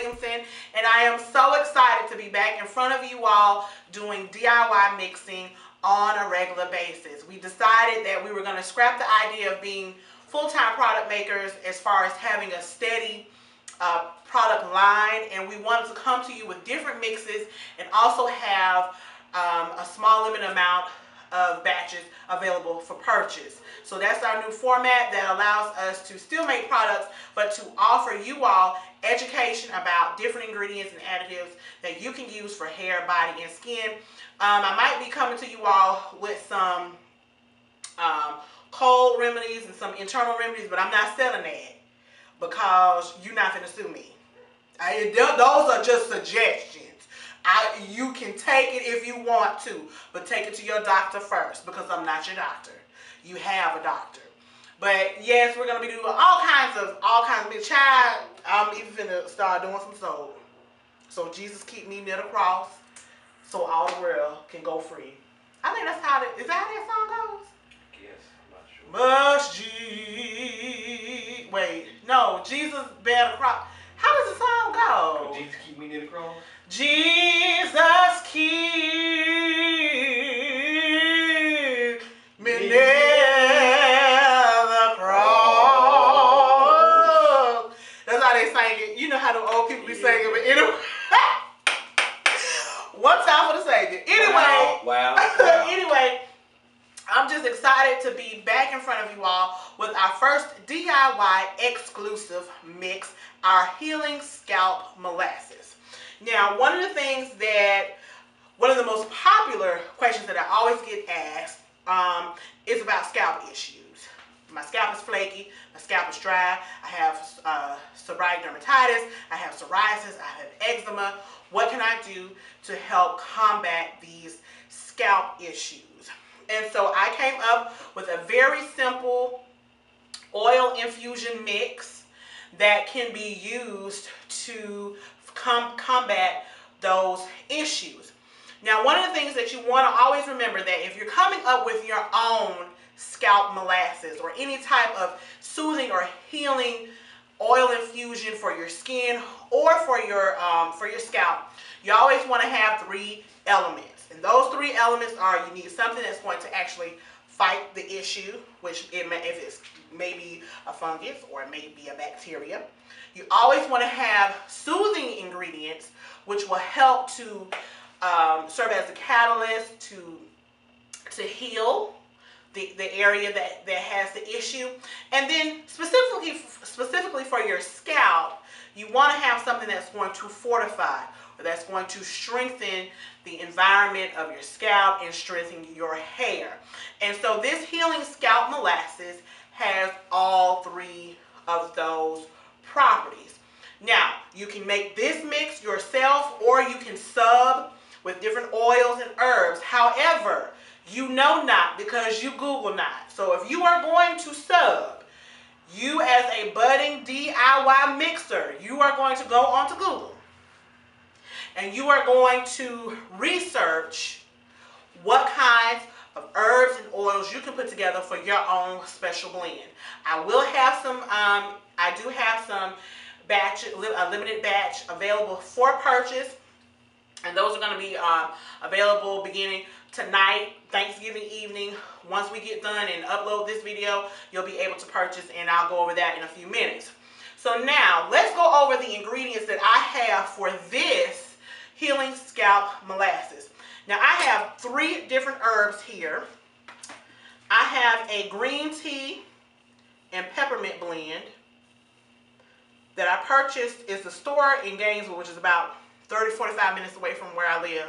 Williamson, and I am so excited to be back in front of you all doing DIY mixing on a regular basis. We decided that we were going to scrap the idea of being full-time product makers as far as having a steady product line, and we wanted to come to you with different mixes and also have a small limited amount of batches available for purchase. So that's our new format that allows us to still make products, but to offer you all education about different ingredients and additives that you can use for hair, body, and skin. I might be coming to you all with some cold remedies and some internal remedies, but I'm not selling that because you're not going to sue me. Those are just suggestions. You can take it if you want to, but take it to your doctor first, because I'm not your doctor. You have a doctor. But yes, we're gonna be doing all kinds of child. I'm even finna start doing some soul. So Jesus keep me near the cross, so all the world can go free. I think that's how is that how that song goes? Yes, I'm not sure. Wait, no, Jesus bear the cross. How does the song go? Will Jesus keep me near the cross? Jesus keep me near the cross. That's how they sang it. You know how the old people be singing, but anyway. One time for the Savior. Anyway, wow. Anyway, I'm just excited to be back in front of you all with our first DIY exclusive mix, our Healing Scalp Molasses. Now, one of the most popular questions that I always get asked is about scalp issues. My scalp is flaky, my scalp is dry, I have seborrheic dermatitis, I have psoriasis, I have eczema. What can I do to help combat these scalp issues? And so I came up with a very simple oil infusion mix that can be used to combat those issues. Now, one of the things that you want to always remember, that if you're coming up with your own scalp molasses or any type of soothing or healing oil infusion for your skin or for your scalp, you always want to have 3 elements. And those 3 elements are: you need something that's going to actually fight the issue, which if it's maybe a fungus or it may be a bacteria. You always want to have soothing ingredients, which will help to serve as a catalyst to heal the area that has the issue. And then specifically for your scalp, you want to have something that's going to fortify, or that's going to strengthen the environment of your scalp and strengthen your hair. And so this Healing Scalp Molasses has all 3 of those properties. Now, you can make this mix yourself, or you can sub with different oils and herbs. However, you know not because you Google not. So if you are going to sub, you as a budding DIY mixer, you are going to go onto Google and you are going to research what kinds of herbs and oils you can put together for your own special blend. I will have some, I do have some a limited batch available for purchase, and those are going to be available beginning tonight, Thanksgiving evening. Once we get done and upload this video, you'll be able to purchase, and I'll go over that in a few minutes. So now, let's go over the ingredients that I have for this Healing Scalp Molasses. Now, I have 3 different herbs here. I have a green tea and peppermint blend that I purchased. It's a store in Gainesville, which is about 30-45 minutes away from where I live,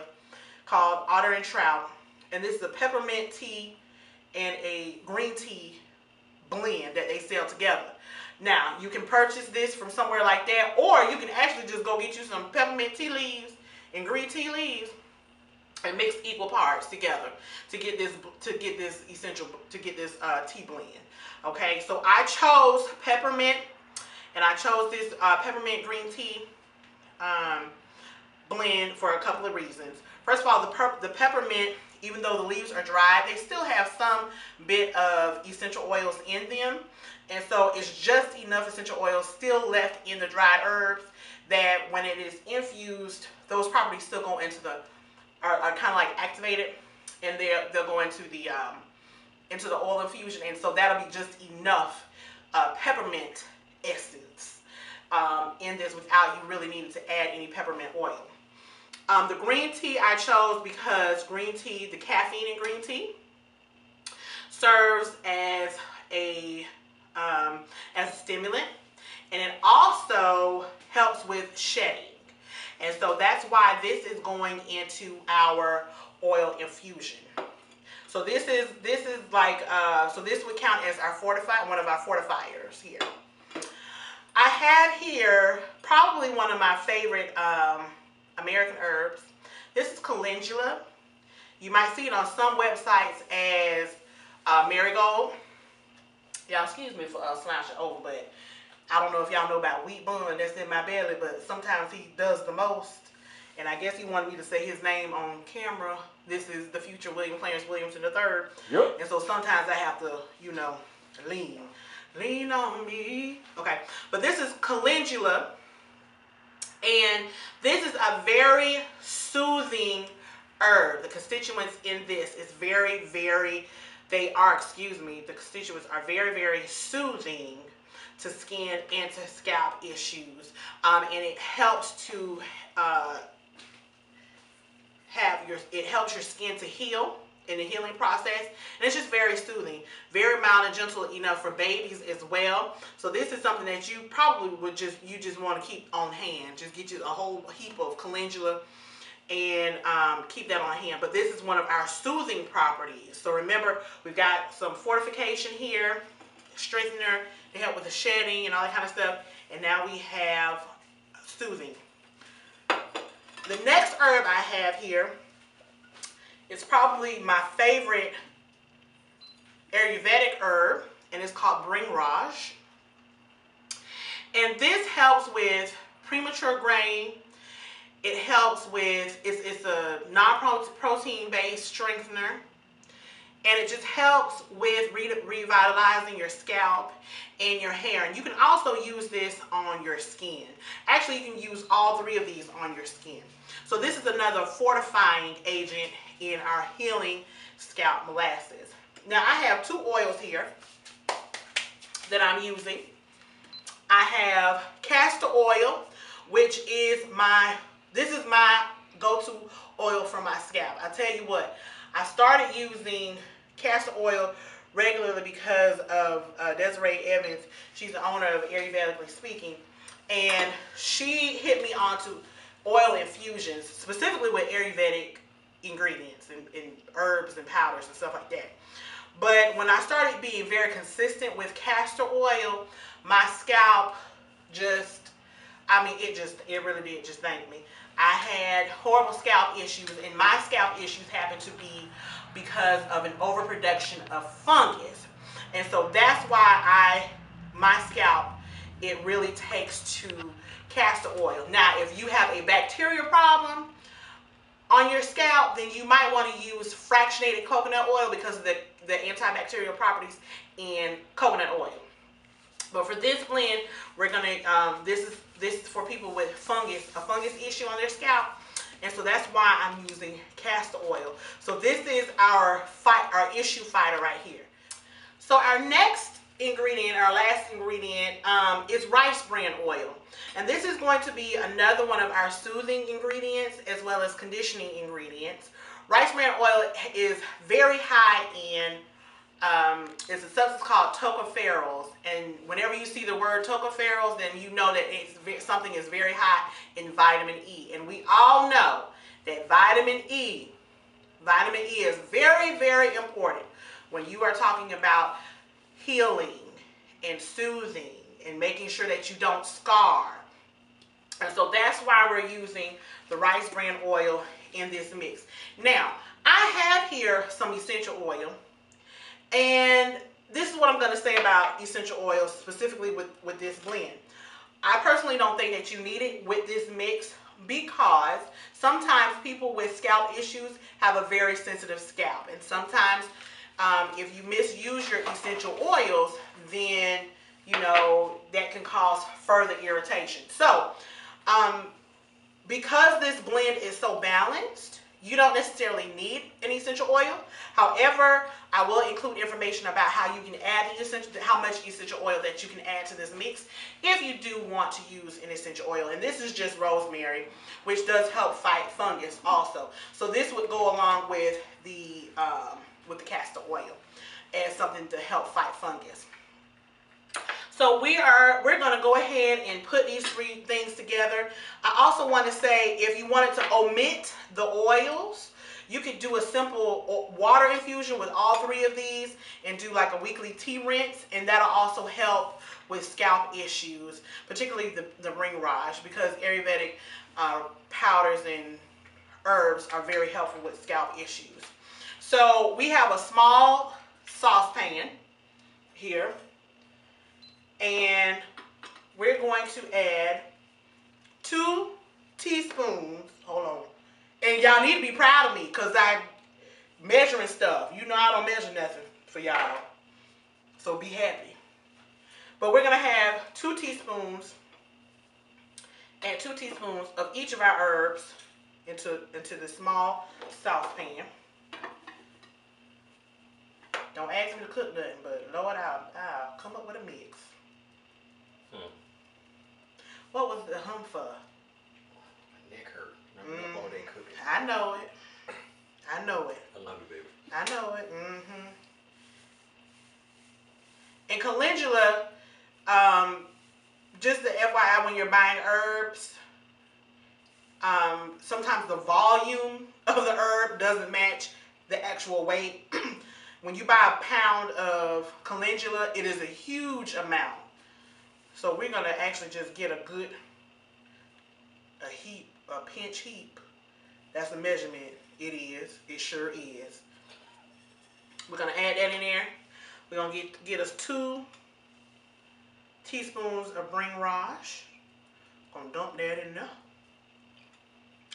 called Otter and Trout. And this is a peppermint tea and a green tea blend that they sell together. Now, you can purchase this from somewhere like that, or you can actually just go get you some peppermint tea leaves and green tea leaves and mix equal parts together to get this tea blend. Okay, so I chose peppermint, and I chose this peppermint green tea blend for a couple of reasons. First of all, the peppermint, even though the leaves are dry, they still have some bit of essential oils in them. And so it's just enough essential oils still left in the dried herbs that when it is infused, those properties still go into the, are kind of like activated, and they'll go into the oil infusion, and so that'll be just enough peppermint essence in this without you really needing to add any peppermint oil. The green tea I chose because green tea, the caffeine in green tea, serves as a stimulant, and it also helps with shedding. And so that's why this is going into our oil infusion. So this is like so this would count as our one of our fortifiers here. I have here probably one of my favorite American herbs. This is calendula. You might see it on some websites as marigold. Y'all excuse me for slouching over, but I don't know if y'all know about wheat bun that's in my belly, but sometimes he does the most. And I guess he wanted me to say his name on camera. This is the future William Clarence Williamson III. Yep. And so sometimes I have to, you know, lean on me. Okay, but this is calendula. And this is a very soothing herb. The constituents in this is very, very, the constituents are very, very soothing to skin and to scalp issues. And it helps to it helps your skin to heal in the healing process, and it's just very soothing, very mild and gentle enough for babies as well. So this is something that you probably would just want to keep on hand. Just get you a whole heap of calendula and keep that on hand. But this is one of our soothing properties. So remember, we've got some fortification here, strengthener to help with the shedding and all that kind of stuff, and now we have soothing. The next herb I have here is probably my favorite Ayurvedic herb, and it's called Bhringraj. And this helps with premature graying. It helps with, it's a non-protein based strengthener, and it just helps with revitalizing your scalp and your hair. And you can also use this on your skin. Actually, you can use all three of these on your skin. So this is another fortifying agent in our healing scalp molasses. Now I have two oils here that I'm using. I have castor oil, which is this is my go-to oil for my scalp. I tell you what, I started using castor oil regularly because of Desiree Evans. She's the owner of Ayurvedically Speaking, and she hit me onto oil infusions, specifically with Ayurvedic ingredients and herbs and powders and stuff like that. But when I started being very consistent with castor oil, my scalp just, it really did just thank me. I had horrible scalp issues, and my scalp issues happened to be because of an overproduction of fungus. And so that's why my scalp, it really takes to castor oil. Now, if you have a bacterial problem on your scalp, then you might want to use fractionated coconut oil because of the antibacterial properties in coconut oil. But for this blend, we're gonna this is for people with a fungus issue on their scalp, and so that's why I'm using castor oil. So this is our issue fighter right here. So our next ingredient, our last ingredient, is rice bran oil. And this is going to be another one of our soothing ingredients as well as conditioning ingredients. Rice bran oil is very high in, it's a substance called tocopherols. And whenever you see the word tocopherols, then you know that something is very high in vitamin E. And we all know that vitamin E is very, very important when you are talking about healing and soothing and making sure that you don't scar. And so that's why we're using the rice bran oil in this mix. Now, I have here some essential oil, and this is what I'm going to say about essential oils specifically with this blend. I personally don't think that you need it with this mix because sometimes people with scalp issues have a very sensitive scalp, and sometimes if you misuse your essential oils, then you know that can cause further irritation. So Because this blend is so balanced, you don't necessarily need an essential oil. However, I will include information about how you can add how much essential oil that you can add to this mix if you do want to use an essential oil. And this is just rosemary, which does help fight fungus also. So this would go along with the castor oil as something to help fight fungus. So we're going to go ahead and put these three things together. I also want to say, if you wanted to omit the oils, you could do a simple water infusion with all three of these and do like a weekly tea rinse, and that'll also help with scalp issues, particularly the Bhringraj, because Ayurvedic powders and herbs are very helpful with scalp issues. So we have a small saucepan here, and we're going to add 2 teaspoons. Hold on. And y'all need to be proud of me because I'm measuring stuff. You know I don't measure nothing for y'all. So be happy. But we're going to have 2 teaspoons and 2 teaspoons of each of our herbs into the small saucepan. Don't ask me to cook nothing, but Lord, I'll come up with a mix. What was the hum for? My neck hurt. I'm all day cooking. I know it. I know it. I love you, baby. I know it. And calendula, just the FYI, when you're buying herbs, sometimes the volume of the herb doesn't match the actual weight. When you buy a pound of calendula, it is a huge amount. So we're going to actually just get a pinch heap. That's the measurement. It is. It sure is. We're going to add that in there. We're going to get us 2 teaspoons of Bhringraj. Going to dump that in there.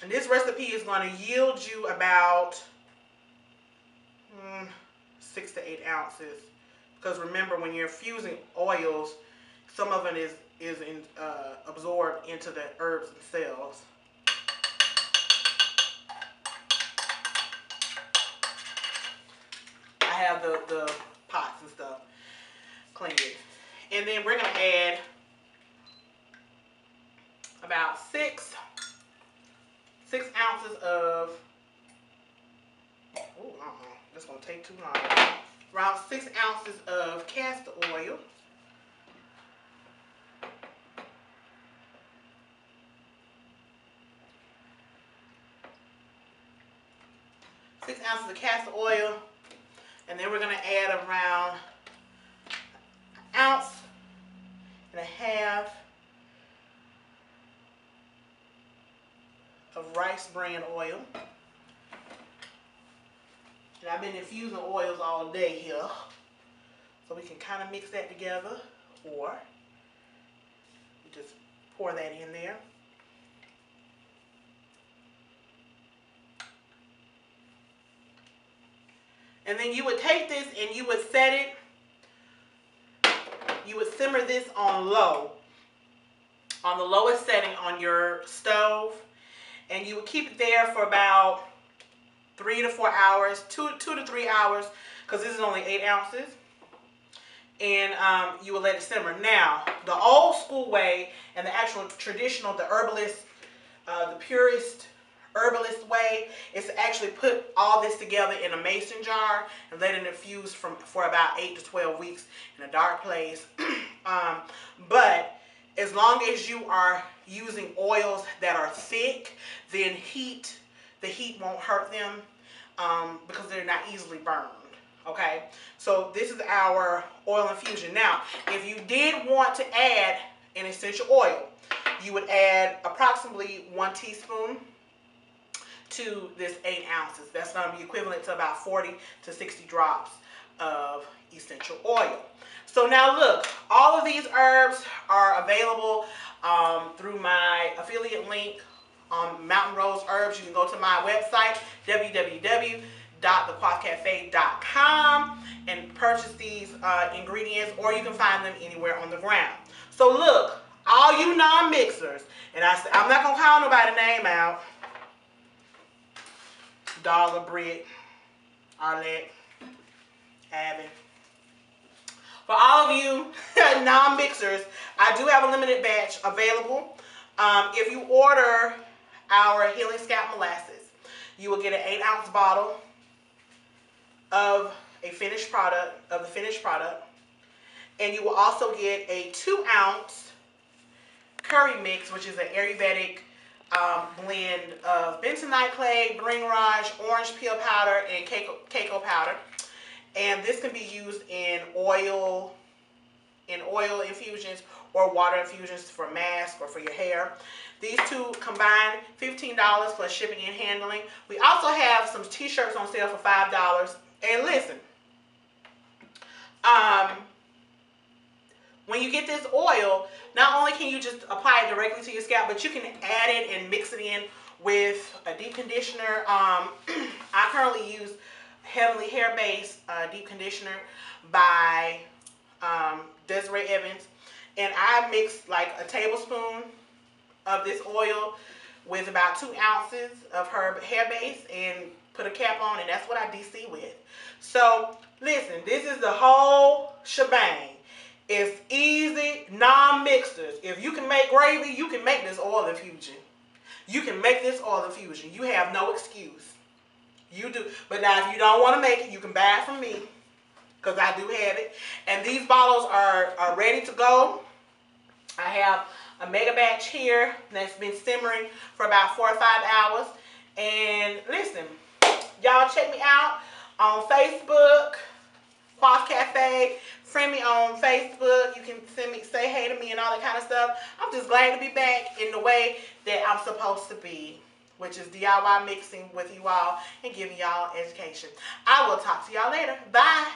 And this recipe is going to yield you about 6 to 8 ounces. Because remember, when you're infusing oils, some of it is absorbed into the herbs themselves. I have the pots and stuff cleaned. And then we're going to add about 6 ounces of, that's going to take too long. Around 6 ounces of castor oil. 6 ounces of castor oil, and then we're going to add around 1.5 ounces of rice bran oil. And I've been infusing oils all day here, so we can kind of mix that together, or you just pour that in there. And then you would take this and you would set it, you would simmer this on low, on the lowest setting on your stove, and you would keep it there for about 3 to 4 hours, 2 to 3 hours, because this is only 8 ounces. And you will let it simmer. Now, the old school way and the actual traditional, the herbalist, the purist herbalist way is to actually put all this together in a mason jar and let it infuse for about 8 to 12 weeks in a dark place. But as long as you are using oils that are thick, then the heat won't hurt them because they're not easily burned. Okay, so this is our oil infusion. Now, if you did want to add an essential oil, you would add approximately 1 teaspoon to this 8 ounces. That's going to be equivalent to about 40 to 60 drops of essential oil. So now look, all of these herbs are available through my affiliate link on Mountain Rose Herbs. You can go to my website, www.thequafcafe.com, and purchase these ingredients, or you can find them anywhere on the ground. So look, all you non-mixers, and I'm not gonna call nobody's name out. Darla, Britt, Arlette, Abby. For all of you non-mixers, I do have a limited batch available. If you order our Healing Scalp Molasses, you will get an 8-ounce bottle of the finished product, and you will also get a 2-ounce curry mix, which is an Ayurvedic blend of bentonite clay, Bhringraj, orange peel powder, and cocoa powder. And this can be used in oil infusions or water infusions for mask or for your hair. These two combined, $15 plus shipping and handling. We also have some t-shirts on sale for $5. And listen, when you get this oil, not only can you just apply it directly to your scalp, but you can add it and mix it in with a deep conditioner. I currently use Heavenly Hair Base deep conditioner by Desiree Evans, and I mix like a tablespoon of this oil with about 2 ounces of her hair base and put a cap on, and that's what I DC with. So listen, this is the whole shebang. It's easy, non-mixers. If you can make gravy, you can make this oil infusion. You can make this oil infusion. You have no excuse. You do. But now if you don't want to make it, you can buy it from me, because I do have it. And these bottles are ready to go. I have a mega batch here that's been simmering for about 4 or 5 hours. And listen, y'all check me out on Facebook, Quaff Cafe. Friend me on Facebook. You can say hey to me and all that kind of stuff. I'm just glad to be back in the way that I'm supposed to be, which is DIY mixing with you all and giving y'all education. I will talk to y'all later. Bye.